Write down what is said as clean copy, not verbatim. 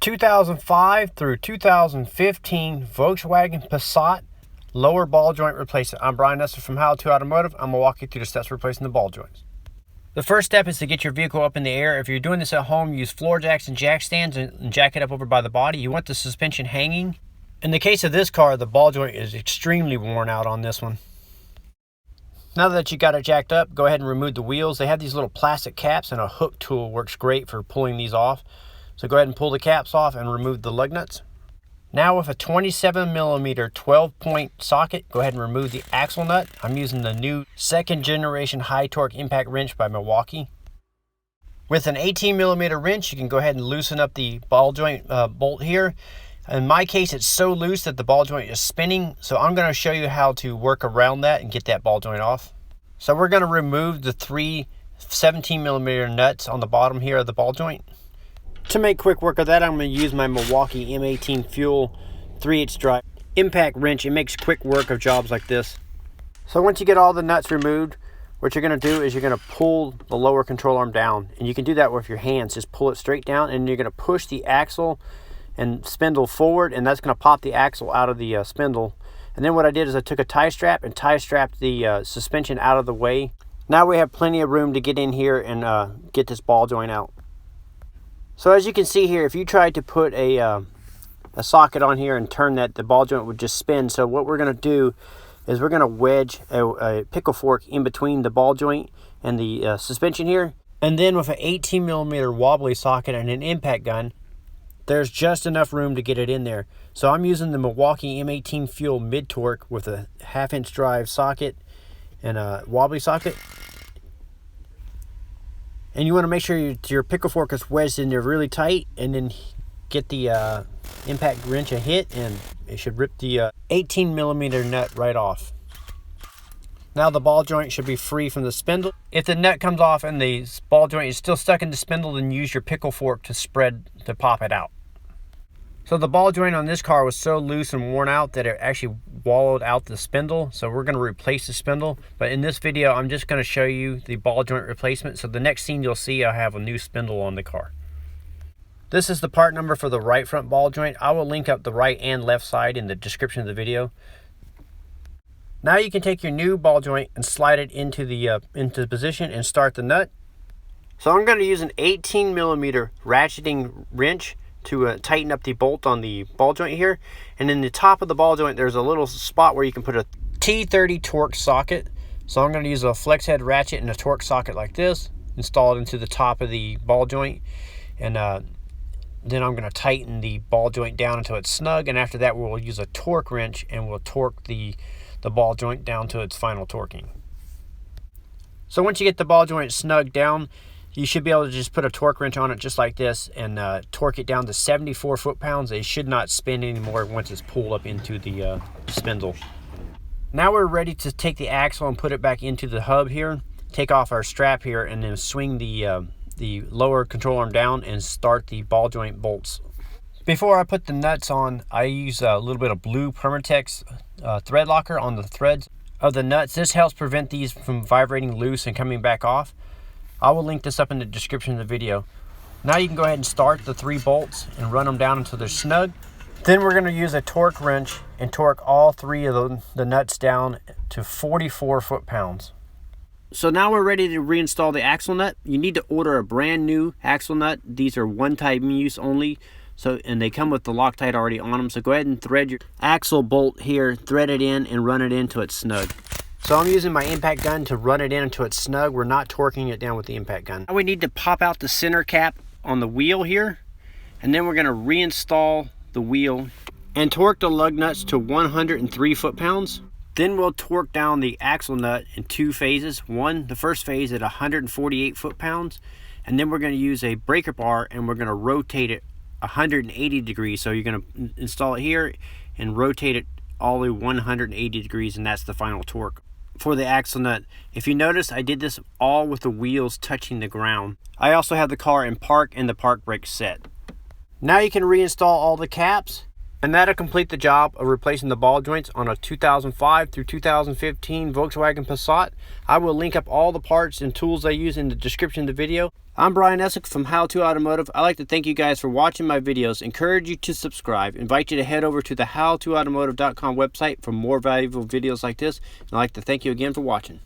2005 through 2015 Volkswagen Passat lower ball joint replacement. I'm Brian Nestor from How to Automotive. I'm going to walk you through the steps for replacing the ball joints. The first step is to get your vehicle up in the air. If you're doing this at home, use floor jacks and jack stands and jack it up over by the body. You want the suspension hanging. In the case of this car, the ball joint is extremely worn out on this one. Now that you got it jacked up, go ahead and remove the wheels. They have these little plastic caps, and a hook tool works great for pulling these off. So go ahead and pull the caps off and remove the lug nuts. Now with a 27mm 12-point socket, go ahead and remove the axle nut. I'm using the new second generation high torque impact wrench by Milwaukee. With an 18mm wrench, you can go ahead and loosen up the ball joint bolt here. In my case, it's so loose that the ball joint is spinning, so I'm going to show you how to work around that and get that ball joint off. So we're going to remove the three 17mm nuts on the bottom here of the ball joint. To make quick work of that, I'm going to use my Milwaukee M18 Fuel 3/8 drive impact wrench. It makes quick work of jobs like this. So once you get all the nuts removed, what you're going to do is you're going to pull the lower control arm down. And you can do that with your hands. Just pull it straight down, and you're going to push the axle and spindle forward, and that's going to pop the axle out of the spindle. And then what I did is I took a tie strap and tie strapped the suspension out of the way. Now we have plenty of room to get in here and get this ball joint out. So as you can see here, if you tried to put a socket on here and turn that, the ball joint would just spin. So what we're going to do is we're going to wedge a pickle fork in between the ball joint and the suspension here. And then with an 18mm wobbly socket and an impact gun, there's just enough room to get it in there. So I'm using the Milwaukee M18 Fuel mid-torque with a 1/2-inch drive socket and a wobbly socket. And you want to make sure your pickle fork is wedged in there really tight, and then get the impact wrench a hit, and it should rip the 18mm nut right off. Now the ball joint should be free from the spindle. If the nut comes off and the ball joint is still stuck in the spindle, then use your pickle fork to pop it out. So the ball joint on this car was so loose and worn out that it actually wallowed out the spindle. So we're going to replace the spindle. But in this video, I'm just going to show you the ball joint replacement. So the next scene you'll see, I have a new spindle on the car. This is the part number for the right front ball joint. I will link up the right and left side in the description of the video. Now you can take your new ball joint and slide it into position and start the nut. So I'm going to use an 18mm ratcheting wrench to tighten up the bolt on the ball joint here. And in the top of the ball joint, there's a little spot where you can put a T30 torque socket. So I'm going to use a flex head ratchet and a torque socket like this, install it into the top of the ball joint, and then I'm going to tighten the ball joint down until it's snug. And after that, we'll use a torque wrench and we'll torque the ball joint down to its final torquing. So once you get the ball joint snug down, you should be able to just put a torque wrench on it just like this and torque it down to 74 foot-pounds. It should not spin anymore once it's pulled up into the spindle. Now we're ready to take the axle and put it back into the hub here, take off our strap here, and then swing the lower control arm down and start the ball joint bolts. Before I put the nuts on, I use a little bit of blue Permatex thread locker on the threads of the nuts. This helps prevent these from vibrating loose and coming back off. I will link this up in the description of the video. Now you can go ahead and start the 3 bolts and run them down until they're snug. Then we're going to use a torque wrench and torque all 3 of the nuts down to 44 foot-pounds. So now we're ready to reinstall the axle nut. You need to order a brand new axle nut. These are one-time use only. And they come with the Loctite already on them. So go ahead and thread your axle bolt here, thread it in, and run it in until it's snug. So I'm using my impact gun to run it in until it's snug. We're not torquing it down with the impact gun. Now we need to pop out the center cap on the wheel here. And then we're going to reinstall the wheel and torque the lug nuts to 103 foot-pounds. Then we'll torque down the axle nut in 2 phases. The first phase at 148 foot-pounds. And then we're going to use a breaker bar and we're going to rotate it 180 degrees. So you're going to install it here and rotate it all the way 180 degrees, and that's the final torque for the axle nut. If you notice, I did this all with the wheels touching the ground. I also have the car in park and the park brake set. Now you can reinstall all the caps, and that'll complete the job of replacing the ball joints on a 2005 through 2015 Volkswagen Passat. I will link up all the parts and tools I use in the description of the video. I'm Brian Eslick from How To Automotive. I'd like to thank you guys for watching my videos, encourage you to subscribe, invite you to head over to the howtoautomotive.com website for more valuable videos like this, and I'd like to thank you again for watching.